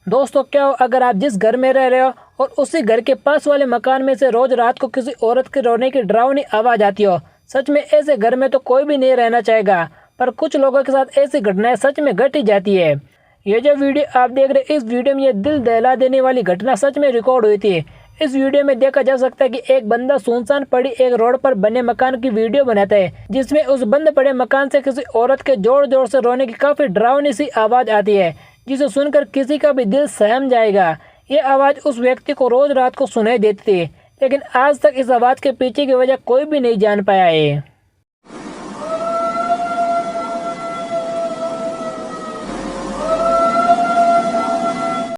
दोस्तों क्या हो अगर आप जिस घर में रह रहे हो और उसी घर के पास वाले मकान में से रोज रात को किसी औरत के रोने की डरावनी आवाज आती हो। सच में ऐसे घर में तो कोई भी नहीं रहना चाहेगा, पर कुछ लोगों के साथ ऐसी घटनाएं सच में घट ही जाती है। ये जो वीडियो आप देख रहे हैं, इस वीडियो में ये दिल दहला देने वाली घटना सच में रिकॉर्ड हुई थी। इस वीडियो में देखा जा सकता है कि एक बंदा सुनसान पड़ी एक रोड पर बने मकान की वीडियो बनाता है, जिसमें उस बंद पड़े मकान से किसी औरत के जोर जोर से रोने की काफी डरावनी सी आवाज आती है, जिसे सुनकर किसी का भी दिल सहम जाएगा। ये आवाज उस व्यक्ति को रोज रात को सुनाई देती थी, लेकिन आज तक इस आवाज के पीछे की वजह कोई भी नहीं जान पाया है।